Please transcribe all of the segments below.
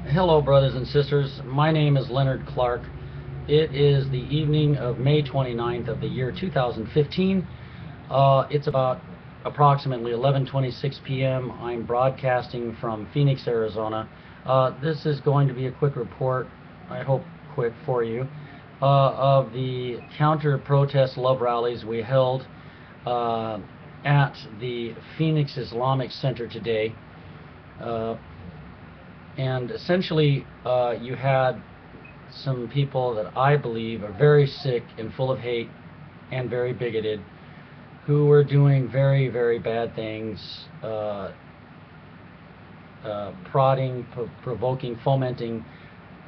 Hello, brothers and sisters. My name is Leonard Clark. It is the evening of May 29th of the year 2015. It's about approximately 11:26 p.m. I'm broadcasting from Phoenix, Arizona. This is going to be a quick report, I hope quick for you, of the counter-protest love rallies we held at the Phoenix Islamic Center today. Uh, and essentially, you had some people that I believe are very sick and full of hate and very bigoted, who were doing very, very bad things, prodding, provoking, fomenting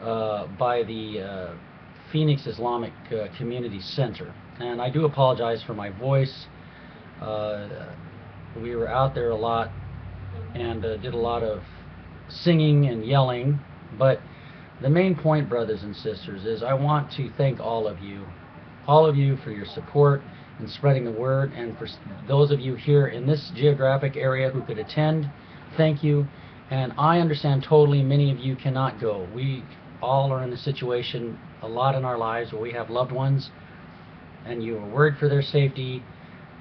by the Phoenix Islamic Community Center. And I do apologize for my voice. Uh, we were out there a lot and did a lot of singing and yelling, but the main point, brothers and sisters, is I want to thank all of you for your support in spreading the word, and for those of you here in this geographic area who could attend, thank you. And I understand totally many of you cannot go. We all are in a situation a lot in our lives where we have loved ones and you are worried for their safety,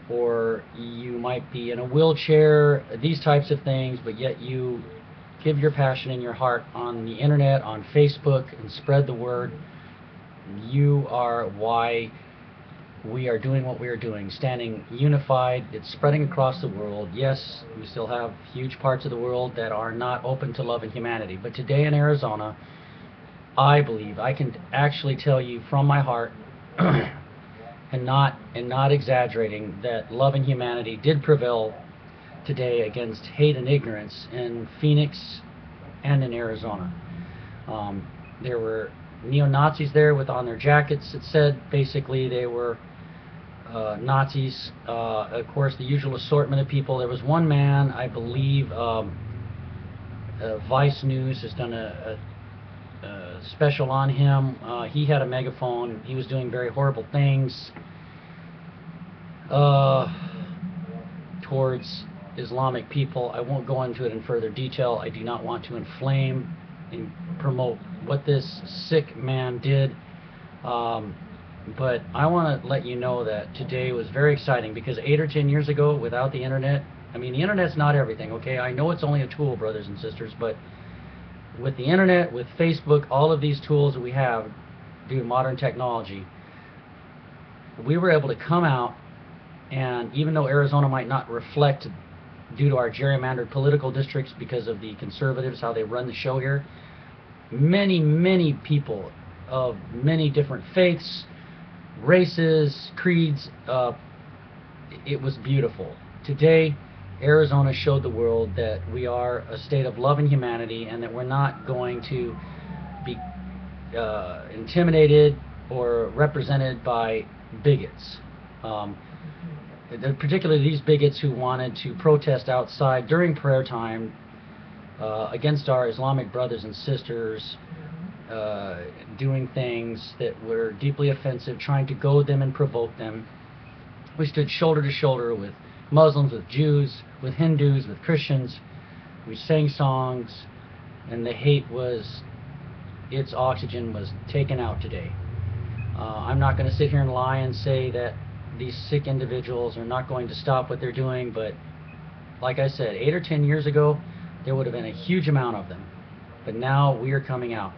or you might be in a wheelchair, these types of things, but yet you give your passion and your heart on the internet, on Facebook, and spread the word. You are why we are doing what we are doing, standing unified. It's spreading across the world. Yes, we still have huge parts of the world that are not open to love and humanity, but today in Arizona, I believe I can actually tell you from my heart and not exaggerating, that love and humanity did prevail today against hate and ignorance in Phoenix and in Arizona. There were neo-Nazis there with on their jackets. It said basically they were Nazis. Of course, the usual assortment of people. There was one man, I believe, Vice News has done a special on him. He had a megaphone. He was doing very horrible things towards Islamic people. I won't go into it in further detail. I do not want to inflame and promote what this sick man did. But I want to let you know that today was very exciting, because 8 or 10 years ago, without the internet, I mean, the internet's not everything, okay? I know it's only a tool, brothers and sisters, but with the internet, with Facebook, all of these tools that we have due to modern technology, we were able to come out, and even though Arizona might not reflect due to our gerrymandered political districts because of the conservatives, how they run the show here, many people of many different faiths, races, creeds, it was beautiful. Today, Arizona showed the world that we are a state of love and humanity, and that we're not going to be intimidated or represented by bigots. Particularly these bigots who wanted to protest outside during prayer time against our Islamic brothers and sisters, doing things that were deeply offensive, trying to goad them and provoke them. We stood shoulder to shoulder with Muslims, with Jews, with Hindus, with Christians. We sang songs, and the hate was, its oxygen was taken out today. I'm not going to sit here and lie and say that these sick individuals are not going to stop what they're doing, but like I said, 8 or 10 years ago, there would have been a huge amount of them. But now we are coming out.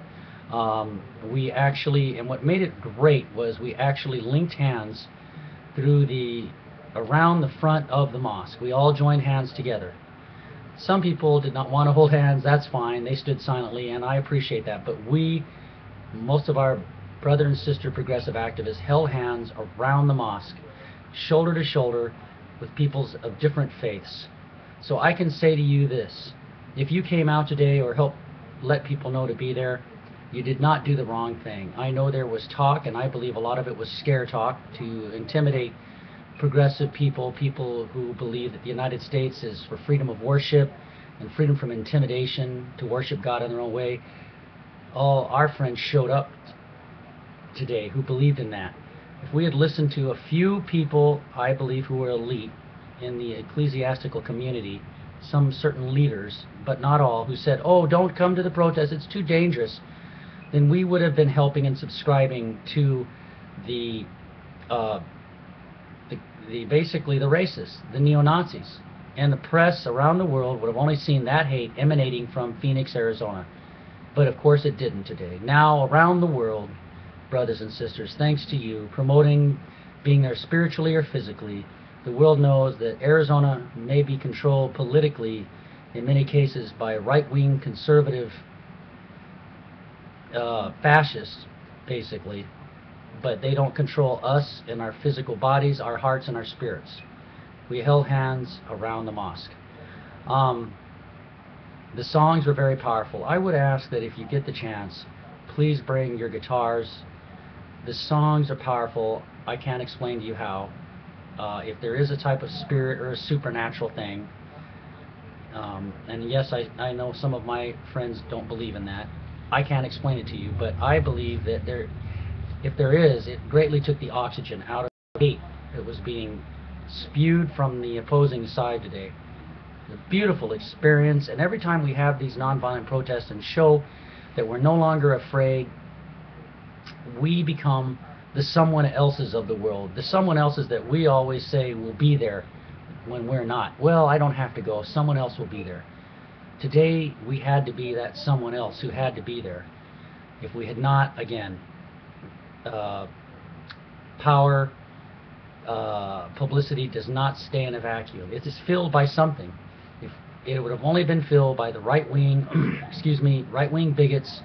We actually, and what made it great was we actually linked hands around the front of the mosque. We all joined hands together. Some people did not want to hold hands. That's fine. They stood silently, and I appreciate that. But most of our brother and sister progressive activists held hands around the mosque, shoulder to shoulder, with peoples of different faiths. So I can say to you this: if you came out today or helped let people know to be there, you did not do the wrong thing. I know there was talk, and I believe a lot of it was scare talk to intimidate progressive people who believe that the United States is for freedom of worship and freedom from intimidation to worship God in their own way. All our friends showed up today who believed in that. If we had listened to a few people, I believe, who were elite in the ecclesiastical community, some certain leaders, but not all, who said, "Oh, don't come to the protest, it's too dangerous," then we would have been helping and subscribing to the, uh, basically the racists, the neo-Nazis. And the press around the world would have only seen that hate emanating from Phoenix, Arizona. But of course it didn't today. Now around the world, brothers and sisters, thanks to you promoting being there spiritually or physically, the world knows that Arizona may be controlled politically in many cases by right-wing conservative fascists, basically, but they don't control us and our physical bodies, our hearts, and our spirits. We held hands around the mosque. The songs were very powerful. I would ask that if you get the chance, please bring your guitars. The songs are powerful. I can't explain to you how. If there is a type of spirit or a supernatural thing, and yes, I know some of my friends don't believe in that. I can't explain it to you, but I believe that if there is, it greatly took the oxygen out of the hate that was being spewed from the opposing side today. A beautiful experience, and every time we have these nonviolent protests and show that we're no longer afraid, we become the someone else's of the world, the someone else's that we always say will be there when we're not. Well, I don't have to go, someone else will be there. Today we had to be that someone else who had to be there. If we had not, again, power, publicity does not stay in a vacuum. It is filled by something. If it would have only been filled by the right-wing, right-wing bigots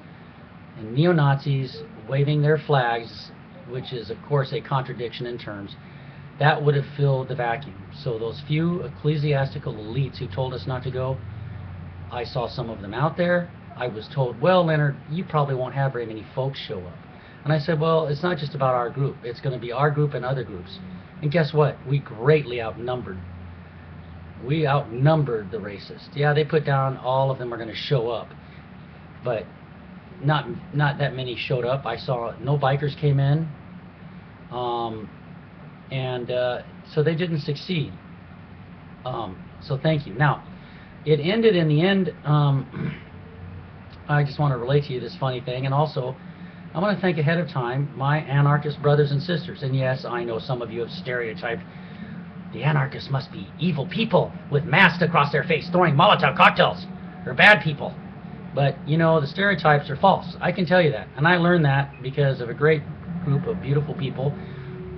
and neo-Nazis waving their flags, which is of course a contradiction in terms, that would have filled the vacuum. So those few ecclesiastical elites who told us not to go, I saw some of them out there. I was told, well, Leonard, you probably won't have very many folks show up. And I said, well, it's not just about our group. It's going to be our group and other groups. And guess what? We greatly outnumbered. We outnumbered the racists. Yeah, they put down all of them are going to show up. But not that many showed up. I saw no bikers came in. So they didn't succeed. So thank you. Now, it ended in the end. I just want to relate to you this funny thing, and also I want to thank ahead of time my anarchist brothers and sisters. And yes, I know some of you have stereotyped the anarchists must be evil people with masks across their face throwing Molotov cocktails. They're bad people. But, you know, the stereotypes are false. I can tell you that. And I learned that because of a great group of beautiful people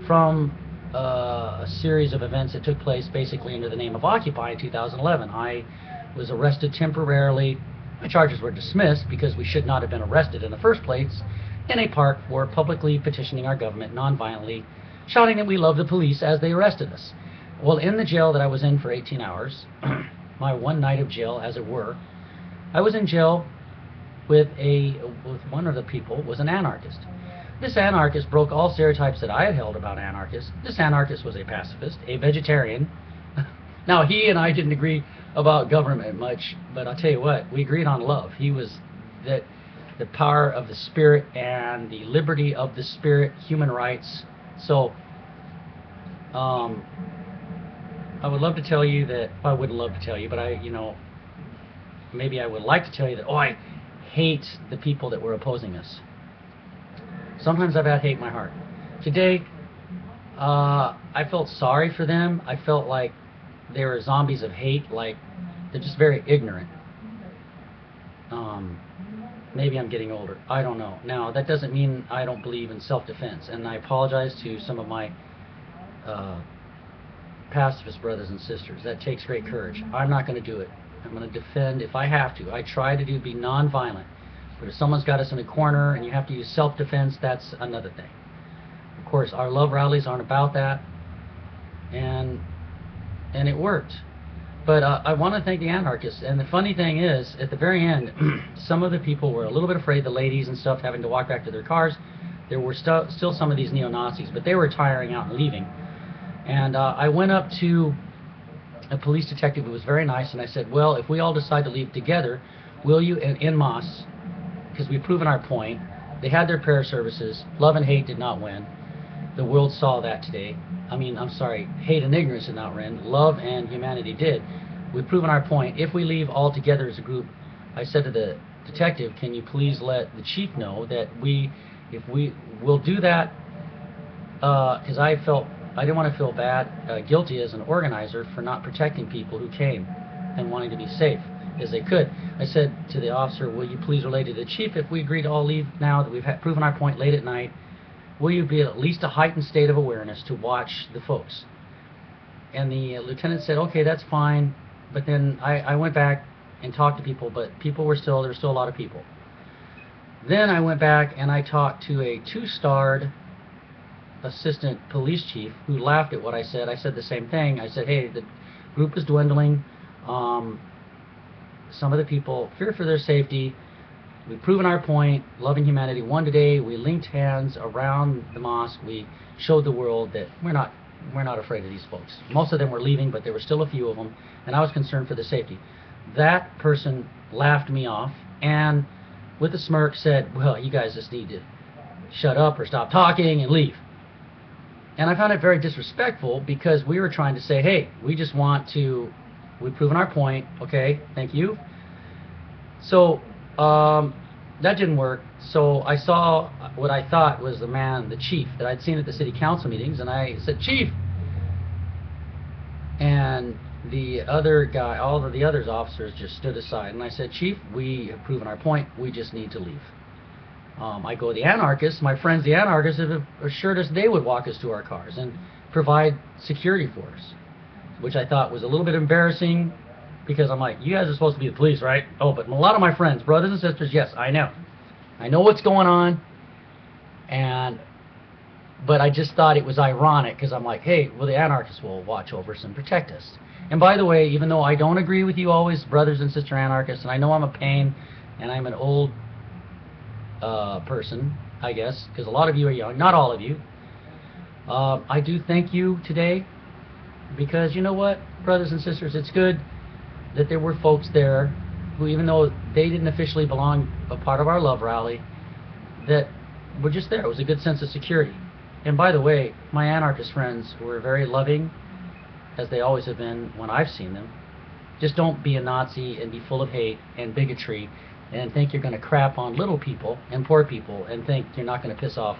from a series of events that took place basically under the name of Occupy in 2011. I was arrested temporarily. My charges were dismissed because we should not have been arrested in the first place in a park for publicly petitioning our government nonviolently, shouting that we love the police as they arrested us. Well, in the jail that I was in for 18 hours, my one night of jail, as it were, I was in jail with one of the people was an anarchist. This anarchist broke all stereotypes that I had held about anarchists. This anarchist was a pacifist, a vegetarian. Now, he and I didn't agree about government much, but I'll tell you what, we agreed on love. He was that the power of the spirit and the liberty of the spirit, human rights. So, I would love to tell you that, well, I wouldn't love to tell you, but maybe I would like to tell you that, I hate the people that were opposing us. Sometimes I've had hate in my heart. Today, I felt sorry for them. I felt like they were zombies of hate, like they're just very ignorant. Maybe I'm getting older. I don't know. Now, that doesn't mean I don't believe in self-defense, and I apologize to some of my pacifist brothers and sisters. That takes great courage. I'm not going to do it. I'm going to defend if I have to. I try to be non-violent. But if someone's got us in a corner and you have to use self-defense, that's another thing. Of course, our love rallies aren't about that, and it worked. But I want to thank the anarchists. And the funny thing is, at the very end, some of the people were a little bit afraid, the ladies and stuff, having to walk back to their cars. There were still some of these neo-Nazis, but they were tiring out and leaving. And I went up to a police detective who was very nice, and I said, well, if we all decide to leave together, will you, en masse, because we've proven our point. They had their prayer services. Love and hate did not win. The world saw that today. I mean, I'm sorry, hate and ignorance did not win. Love and humanity did. we've proven our point. If we leave all together as a group, I said to the detective, can you please let the chief know that if we will do that, because I didn't want to feel guilty as an organizer for not protecting people who came and wanting to be safe as they could. I said to the officer, will you please relay to the chief, if we agree to all leave now that we've proven our point late at night, will you be at least a heightened state of awareness to watch the folks? And the lieutenant said, okay, that's fine. But then I went back and talked to people, but there were still a lot of people. Then I went back and I talked to a 2-starred assistant police chief who laughed at what I said. I said the same thing. I said, hey, the group is dwindling. Some of the people fear for their safety. We've proven our point. Loving humanity won today. We linked hands around the mosque. We showed the world that we're not afraid of these folks. Most of them were leaving, but there were still a few of them, and I was concerned for the safety. That person laughed me off and with a smirk said, well, you guys just need to shut up or stop talking and leave. And I found it very disrespectful, because we were trying to say, hey, we've proven our point, okay, thank you. So that didn't work. So I saw what I thought was the chief that I'd seen at the city council meetings, and I said, Chief. And the other guy, all of the other officers just stood aside, and I said, Chief, we have proven our point, we just need to leave. I go, the anarchists, my friends the anarchists have assured us they would walk us to our cars and provide security for us, which I thought was a little bit embarrassing, because I'm like, you guys are supposed to be the police, right? Oh, but a lot of my friends, brothers and sisters, yes, I know what's going on, but I just thought it was ironic, because I'm like, hey, well, the anarchists will watch over us and protect us. And by the way, even though I don't agree with you always, brothers and sister anarchists, and I know I'm a pain, and I'm an old person, I guess, because a lot of you are young, not all of you, I do thank you today, because you know what, brothers and sisters, it's good that there were folks there who, even though they didn't officially belong a part of our love rally, that were just there. It was a good sense of security. And by the way, my anarchist friends were very loving, as they always have been when I've seen them. Just don't be a Nazi and be full of hate and bigotry and think you're going to crap on little people and poor people and think you're not going to piss off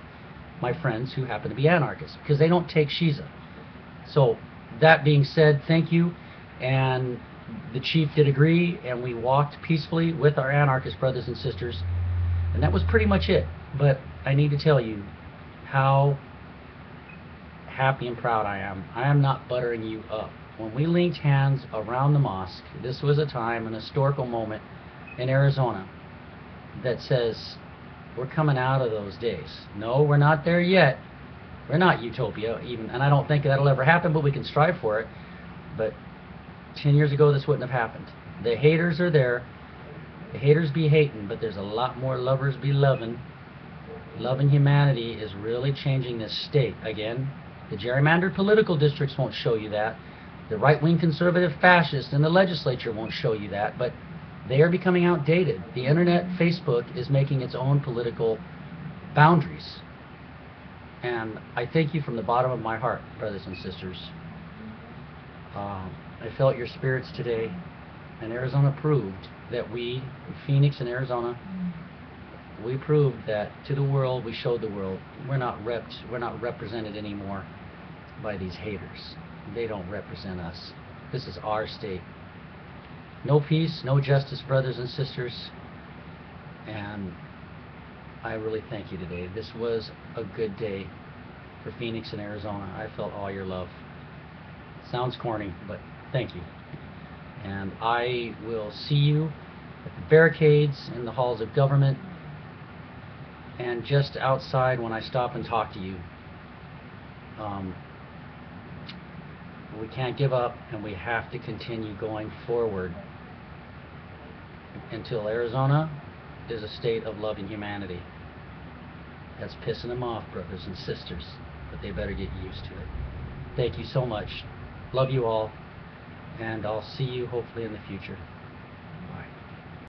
my friends who happen to be anarchists, because they don't take Shiza. So that being said, thank you. And the chief did agree, and we walked peacefully with our anarchist brothers and sisters, and that was pretty much it. But I need to tell you how happy and proud I am. I am not buttering you up. When we linked hands around the mosque, this was a time, an historical moment in Arizona that says we're coming out of those days. No, we're not there yet. We're not utopia even, and I don't think that'll ever happen, but we can strive for it. But 10 years ago, this wouldn't have happened. The haters are there. The haters be hating, but there's a lot more lovers be loving. Loving humanity is really changing this state. Again, the gerrymandered political districts won't show you that. The right-wing conservative fascists in the legislature won't show you that, but they are becoming outdated. The internet, Facebook, is making its own political boundaries. And I thank you from the bottom of my heart, brothers and sisters. I felt your spirits today, and Arizona proved that we, Phoenix and Arizona, we proved that to the world, we showed the world, we're not represented anymore by these haters. They don't represent us. This is our state. No peace, no justice, brothers and sisters. And I really thank you today. This was a good day for Phoenix and Arizona. I felt all your love. Sounds corny, but thank you. And I will see you at the barricades, in the halls of government, and just outside when I stop and talk to you. We can't give up, and we have to continue going forward until Arizona is a state of loving humanity. That's pissing them off, brothers and sisters, but they better get used to it. Thank you so much. Love you all, and I'll see you hopefully in the future.